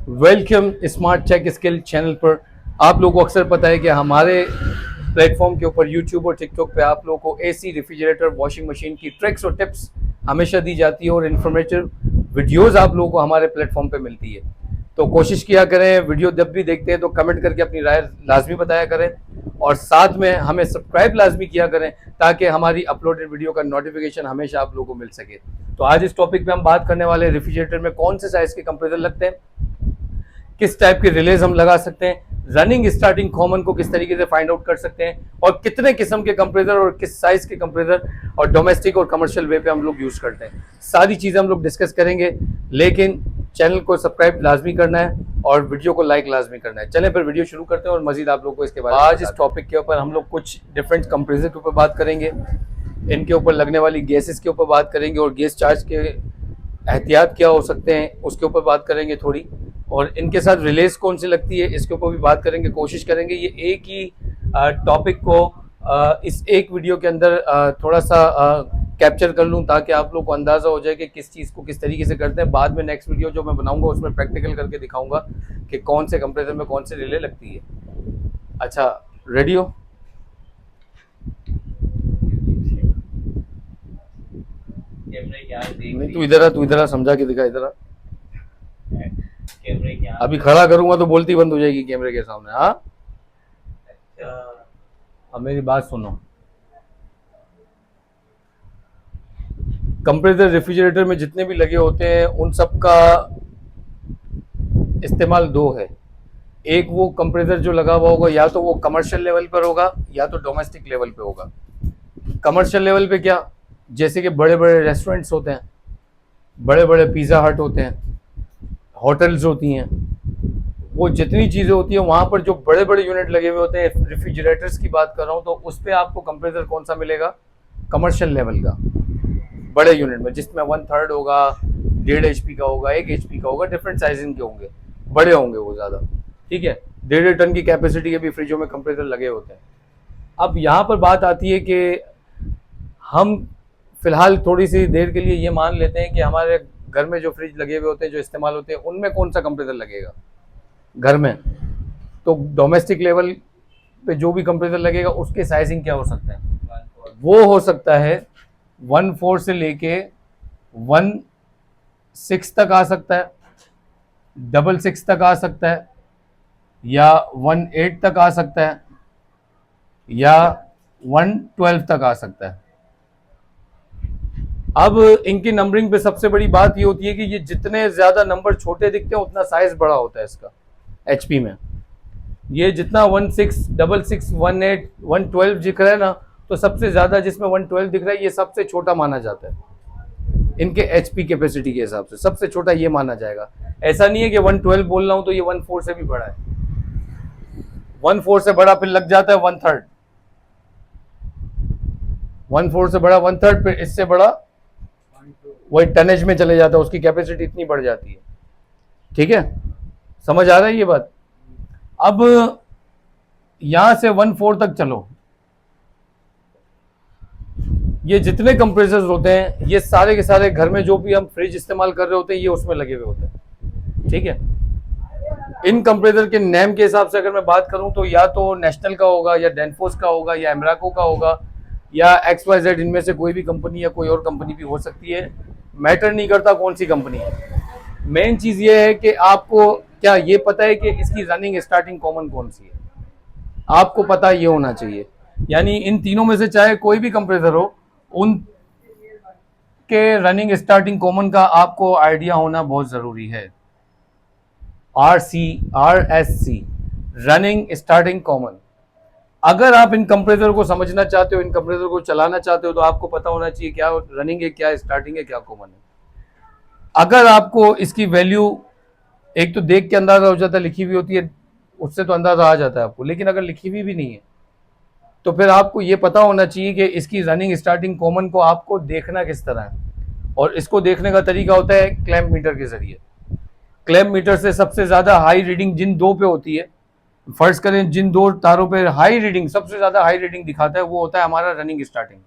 Welcome smart tech skill channel पर। आप लोगों को अक्सर पता है कि हमारे प्लेटफॉर्म के ऊपर यूट्यूब और टिकटॉक पे आप लोगों को एसी, रेफ्रिजरेटर, वॉशिंग मशीन की ट्रिक्स और टिप्स हमेशा दी जाती है और इन्फॉर्मेटिव वीडियोस आप लोगों को हमारे प्लेटफॉर्म पे मिलती है। तो कोशिश किया करें, वीडियो जब भी देखते हैं तो कमेंट करके अपनी राय लाजमी बताया करें और साथ में हमें सब्सक्राइब लाजमी किया करें ताकि हमारी अपलोडेड वीडियो का नोटिफिकेशन हमेशा आप लोगों को मिल सके। तो आज इस टॉपिक पे हम बात करने वाले रेफ्रिजरेटर में कौन से साइज के कंप्रेसर लगते हैं, किस टाइप के रिलेज हम लगा सकते हैं, रनिंग स्टार्टिंग कॉमन को किस तरीके से फाइंड आउट कर सकते हैं और कितने किस्म के कंप्रेसर और किस साइज के कंप्रेसर और डोमेस्टिक और कमर्शियल वे पे हम लोग यूज करते हैं। सारी चीजें हम लोग डिस्कस करेंगे, लेकिन चैनल को सब्सक्राइब लाजमी करना है और वीडियो को लाइक लाजमी करना है। चलें फिर वीडियो शुरू करते हैं और मजीद आप लोग को इसके बाद आज इस टॉपिक के ऊपर हम लोग कुछ डिफरेंट कंप्रेसर के ऊपर बात करेंगे, इनके ऊपर लगने वाली गैसेस के ऊपर बात करेंगे और गैस चार्ज के एहतियात क्या हो सकते हैं उसके ऊपर बात करेंगे थोड़ी, और इनके साथ रिलेज कौन सी लगती है इसके ऊपर भी बात करेंगे। कोशिश करेंगे ये एक ही टॉपिक को इस एक वीडियो के अंदर थोड़ा सा कैप्चर कर लूँ ताकि आप लोग को अंदाज़ा हो जाए कि किस चीज़ को किस तरीके से करते हैं। बाद में नेक्स्ट वीडियो जो मैं बनाऊंगा उसमें प्रैक्टिकल करके दिखाऊंगा कि कौन से कंप्रेसर में कौन से रिले लगती है। अच्छा, रेडी हो? नहीं, तू इधर आ, समझा के दिखा, इधर आ। अभी खड़ा करूंगा तो बोलती बंद हो जाएगी कैमरे के सामने। हाँ, अब मेरी बात सुनो। कंप्रेसर रेफ्रिजरेटर में जितने भी लगे होते हैं उन सब का इस्तेमाल दो है। एक वो कंप्रेसर जो लगा हुआ होगा या तो वो कमर्शियल लेवल पर होगा या तो डोमेस्टिक लेवल पे होगा। कमर्शियल लेवल पे क्या, जैसे कि बड़े बड़े रेस्टोरेंट्स होते हैं, बड़े बड़े पिज़्ज़ा हट होते हैं, होटल्स होती हैं, वो जितनी चीज़ें होती हैं वहाँ पर जो बड़े बड़े यूनिट लगे हुए होते हैं, रेफ्रिजरेटर्स की बात कर रहा हूँ, तो उस पर आपको कंप्रेसर कौन सा मिलेगा? कमर्शियल लेवल का, बड़े यूनिट में, जिसमें 1/3 होगा, 1.5 HP का होगा, 1 HP का होगा, डिफरेंट साइजिंग के होंगे, बड़े होंगे वो ज़्यादा। ठीक है, 1.5 टन की कैपेसिटी के भी फ्रिजों में कंप्रेसर लगे होते हैं। अब यहाँ पर बात आती है कि हम फिलहाल थोड़ी सी देर के लिए ये मान लेते हैं कि हमारे घर में जो फ्रिज लगे हुए होते हैं, जो इस्तेमाल होते हैं, उनमें कौन सा कंप्रेसर लगेगा घर में। तो डोमेस्टिक लेवल पे जो भी कंप्रेसर लगेगा उसके साइजिंग क्या हो सकते हैं? वो हो सकता है 1/4 से लेके 1/6 तक आ सकता है, 6/6 तक आ सकता है, या 1/8 तक आ सकता है, या 1/12 तक आ सकता है। अब इनकी नंबरिंग पे सबसे बड़ी बात ये होती है कि ये जितने ज्यादा नंबर छोटे दिखते हैं उतना साइज बड़ा होता है इसका। एचपी में ये जितना 16, 66, 18, 112 दिख रहा है ना, तो सबसे ज्यादा जिसमें 112 दिख रहा है ये सबसे छोटा माना जाता है। इनके एचपी कैपेसिटी के हिसाब से सबसे छोटा ये माना जाएगा। ऐसा नहीं है कि 112 बोल रहा हूं तो ये 1/4 से भी बड़ा है। 1/4 से बड़ा फिर लग जाता है 1/3, 1/4 से बड़ा 1/3, फिर इससे बड़ा वही टनेज में चले जाता है, उसकी कैपेसिटी इतनी बढ़ जाती है। ठीक है, समझ आ रहा है ये बात? अब यहां से 1/4 तक चलो, ये जितने कंप्रेसर्स होते हैं ये सारे के सारे घर में जो भी हम फ्रिज इस्तेमाल कर रहे होते हैं ये उसमें लगे हुए होते हैं। ठीक है, इन कंप्रेसर के नेम के हिसाब से अगर मैं बात करूं तो या तो नेशनल का होगा, या डेनफोस का होगा, या एमराको का होगा, या XYZ, इनमें से कोई भी कंपनी या कोई और कंपनी भी हो सकती है। मैटर नहीं करता कौन सी कंपनी है। मेन चीज ये है कि आपको क्या ये पता है कि इसकी रनिंग स्टार्टिंग कॉमन कौन सी है, आपको पता ये होना चाहिए। यानी इन तीनों में से चाहे कोई भी कंप्रेसर हो, उन के रनिंग स्टार्टिंग कॉमन का आपको आइडिया होना बहुत जरूरी है। RSC, running starting common. अगर आप इन कंप्रेसर को समझना चाहते हो, इन कंप्रेसर को चलाना चाहते हो, तो आपको पता होना चाहिए क्या रनिंग है, क्या स्टार्टिंग है, क्या कॉमन है। अगर आपको इसकी वैल्यू एक तो देख के अंदाजा हो जाता है, लिखी हुई होती है उससे तो अंदाजा आ जाता है आपको, लेकिन अगर लिखी हुई भी नहीं है तो फिर आपको ये पता होना चाहिए कि इसकी रनिंग स्टार्टिंग कॉमन को आपको देखना किस तरह है। और इसको देखने का तरीका होता है क्लैंप मीटर के जरिए। क्लैंप मीटर से सबसे ज्यादा हाई रीडिंग जिन दो पे होती है, फर्ज करें जिन दो तारों पे हाई रीडिंग, सबसे ज्यादा हाई रीडिंग दिखाता है, वो होता है हमारा रनिंग स्टार्टिंग,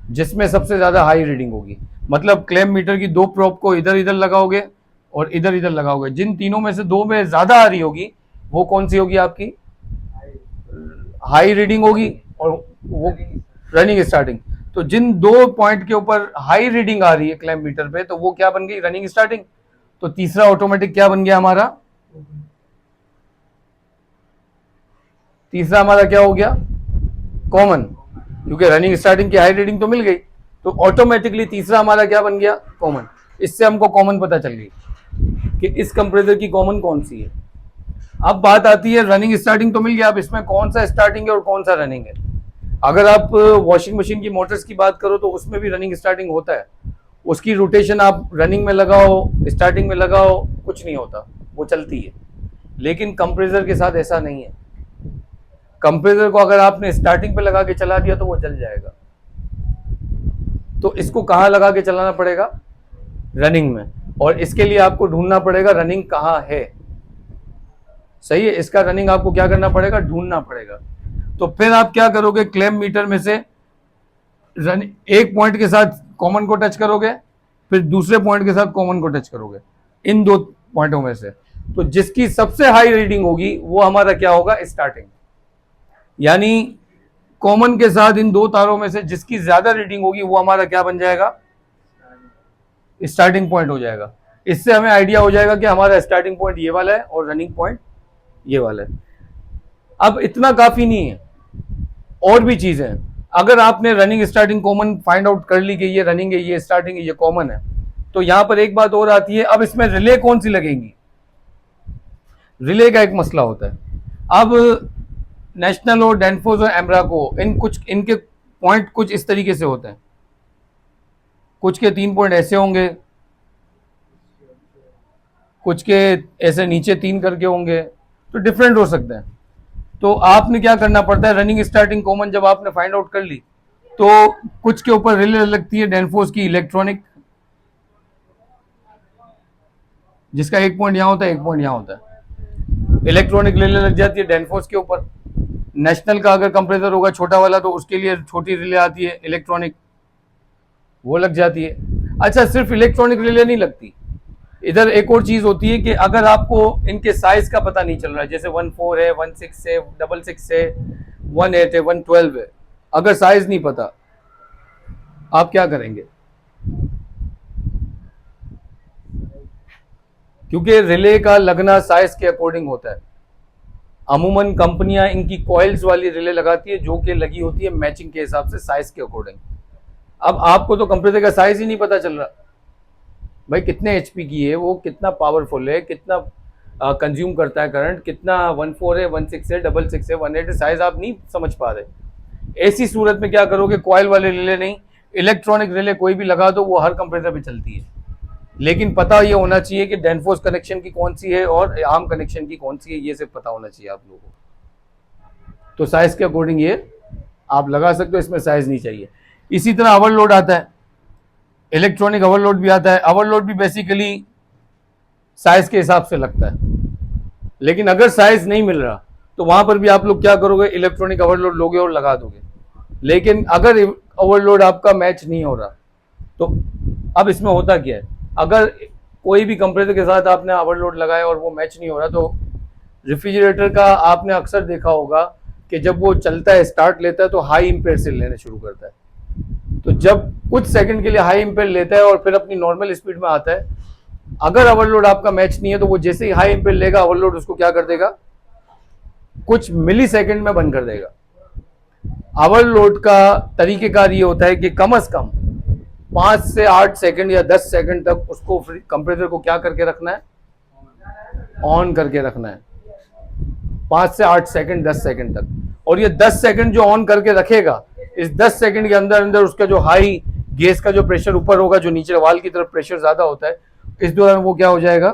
जिसमें सबसे ज्यादा हाई रीडिंग होगी। मतलब क्लैंप मीटर की दो प्रोब को इधर इधर लगाओगे और इधर इधर लगाओगे। जिन तीनों में से दो में ज्यादा आ रही होगी वो कौन सी होगी आपकी? हाई रीडिंग होगी और वो रनिंग स्टार्टिंग। तो जिन दो पॉइंट के ऊपर हाई रीडिंग आ रही है क्लैंप मीटर पे, तो वो क्या बन गई? Running starting. तो तीसरा ऑटोमेटिक क्या बन गया हमारा? तीसरा हमारा क्या हो गया? कॉमन, क्योंकि रनिंग स्टार्टिंग की हाई रीडिंग तो मिल गई, तो ऑटोमेटिकली तीसरा हमारा क्या बन गया? कॉमन। इससे हमको कॉमन पता चल गई कि इस कंप्रेसर की कॉमन कौन सी है। अब बात आती है रनिंग स्टार्टिंग तो मिल गया, अब इसमें कौन सा स्टार्टिंग है और कौन सा रनिंग है। अगर आप वॉशिंग मशीन की मोटर्स की बात करो तो उसमें भी रनिंग स्टार्टिंग होता है, उसकी रोटेशन आप रनिंग में लगाओ स्टार्टिंग में लगाओ कुछ नहीं होता, वो चलती है। लेकिन कंप्रेसर के साथ ऐसा नहीं है। कंप्रेसर को अगर आपने स्टार्टिंग पे लगा के चला दिया तो वो जल जाएगा। तो इसको कहाँ लगा के चलाना पड़ेगा? रनिंग में। और इसके लिए आपको ढूंढना पड़ेगा रनिंग कहाँ है। सही है, इसका रनिंग आपको क्या करना पड़ेगा? ढूंढना पड़ेगा। तो फिर आप क्या करोगे? क्लैंप मीटर में से एक पॉइंट के साथ कॉमन को टच करोगे, फिर दूसरे पॉइंट के साथ कॉमन को टच करोगे, इन दो पॉइंटों में से। तो जिसकी सबसे हाई रीडिंग होगी वो हमारा क्या होगा? स्टार्टिंग। यानी कॉमन के साथ इन दो तारों में से जिसकी ज्यादा रीडिंग होगी वो हमारा क्या बन जाएगा? स्टार्टिंग पॉइंट हो जाएगा। इससे हमें आइडिया हो जाएगा कि हमारा स्टार्टिंग पॉइंट ये वाला है और रनिंग पॉइंट ये वाला है। अब इतना काफी नहीं है, और भी चीजें हैं। अगर आपने running starting common find out कर ली कि ये रनिंग है, ये स्टार्टिंग है, ये कॉमन है, तो यहां पर एक बात और आती है। अब इसमें रिले कौन सी लगेंगी? रिले का एक मसला होता है। अब नेशनल और डेनफोर्स और एमराको इनके पॉइंट कुछ इस तरीके से होते हैं। कुछ के 3 पॉइंट ऐसे होंगे, कुछ के ऐसे नीचे 3 करके होंगे, तो डिफरेंट हो सकते हैं। तो आपने क्या करना पड़ता है? रनिंग स्टार्टिंग कॉमन जब आपने फाइंड आउट कर ली तो कुछ के ऊपर रिले लगती है डेनफोर्स की इलेक्ट्रॉनिक, जिसका एक पॉइंट यहां होता है, एक पॉइंट यहां होता है। इलेक्ट्रॉनिक रिले लग जाती है डेनफोर्स के ऊपर। नेशनल का अगर कंप्रेसर होगा छोटा वाला तो उसके लिए छोटी रिले आती है इलेक्ट्रॉनिक, वो लग जाती है। अच्छा, सिर्फ इलेक्ट्रॉनिक रिले नहीं लगती, इधर एक और चीज होती है कि अगर आपको इनके साइज का पता नहीं चल रहा है, जैसे 14 है, 16 है, 66 है, 18 है, 112 है, अगर साइज नहीं पता आप क्या करेंगे? क्योंकि रिले का लगना साइज के अकॉर्डिंग होता है। अमूमन कंपनियां इनकी कॉइल्स वाली रिले लगाती है जो कि लगी होती है मैचिंग के हिसाब से साइज के अकॉर्डिंग। अब आपको तो कंप्रेसर का साइज ही नहीं पता चल रहा भाई, कितने एचपी की है वो, कितना पावरफुल है, कितना कंज्यूम करता है करंट, कितना 14 है, 16 है, 66 है, 18 है, साइज आप नहीं समझ पा रहे। ऐसी सूरत में क्या करोगे? कॉइल वाले रिले नहीं, इलेक्ट्रॉनिक रिले कोई भी लगा दो, वो हर कंप्रेसर पे चलती है। लेकिन पता ये होना चाहिए कि डेनफोर्स कनेक्शन की कौन सी है और आर्म कनेक्शन की कौन सी है, ये सब पता होना चाहिए आप लोगों को। तो साइज के अकॉर्डिंग ये आप लगा सकते हो, इसमें साइज नहीं चाहिए। इसी तरह ओवरलोड आता है, इलेक्ट्रॉनिक ओवरलोड भी आता है। ओवरलोड भी बेसिकली साइज के हिसाब से लगता है, लेकिन अगर साइज नहीं मिल रहा तो वहां पर भी आप लोग क्या करोगे? इलेक्ट्रॉनिक ओवरलोड लोगे और लगा दोगे। लेकिन अगर ओवरलोड आपका मैच नहीं हो रहा तो अब इसमें होता क्या है? अगर कोई भी कंप्रेसर के साथ आपने ओवरलोड लगाया और वो मैच नहीं हो रहा, तो रेफ्रिजरेटर का आपने अक्सर देखा होगा कि जब वो चलता है, स्टार्ट लेता है, तो हाई एम्पेयर से लेना शुरू करता है। तो जब कुछ सेकंड के लिए हाई एम्पेयर लेता है और फिर अपनी नॉर्मल स्पीड में आता है, अगर ओवरलोड आपका मैच नहीं है तो वो जैसे ही हाई एम्पेयर लेगा, ओवरलोड उसको क्या कर देगा? कुछ मिली सेकेंड में बंद कर देगा। ओवरलोड का तरीकेकार ये होता है कि कम से कम 5 से 8 सेकंड या 10 सेकंड तक उसको कंप्रेसर को क्या करके रखना है? ऑन करके रखना है। 5 से 8 सेकंड, 10 सेकंड तक। और ये 10 सेकंड जो ऑन करके रखेगा, इस 10 सेकंड के अंदर अंदर उसका जो हाई गैस का जो प्रेशर ऊपर होगा, जो नीचे वाल की तरफ प्रेशर ज्यादा होता है, इस दौरान वो क्या हो जाएगा?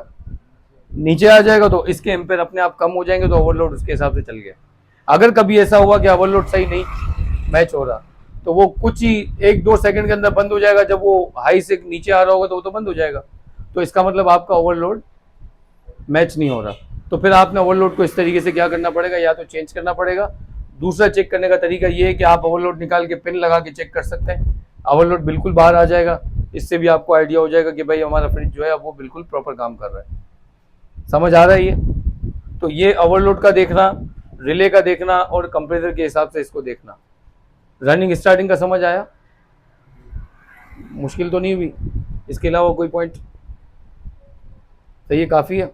नीचे आ जाएगा। तो इसके एम्पेयर अपने आप कम हो जाएंगे, तो ओवरलोड उसके हिसाब से चल गया। अगर कभी ऐसा हुआ कि ओवरलोड सही नहीं मैच हो रहा, तो वो कुछ ही 1-2 सेकंड के अंदर बंद हो जाएगा। जब वो हाई से नीचे आ रहा होगा तो वो तो बंद हो जाएगा। तो इसका मतलब आपका ओवरलोड मैच नहीं हो रहा। तो फिर आपने ओवरलोड को इस तरीके से क्या करना पड़ेगा? या तो चेंज करना पड़ेगा। दूसरा चेक करने का तरीका ये है कि आप ओवरलोड निकाल के पिन लगा के चेक कर सकते हैं ओवरलोड बिल्कुल बाहर आ जाएगा। इससे भी आपको आइडिया हो जाएगा कि भाई हमारा फ्रिज जो है वो बिल्कुल प्रॉपर काम कर रहा है। समझ आ रहा है ये? तो ये ओवरलोड का देखना, रिले का देखना और कंप्रेसर के हिसाब से इसको देखना। रनिंग स्टार्टिंग का समझ आया? मुश्किल तो नहीं हुई? इसके अलावा कोई पॉइंट? तो ये काफ़ी है।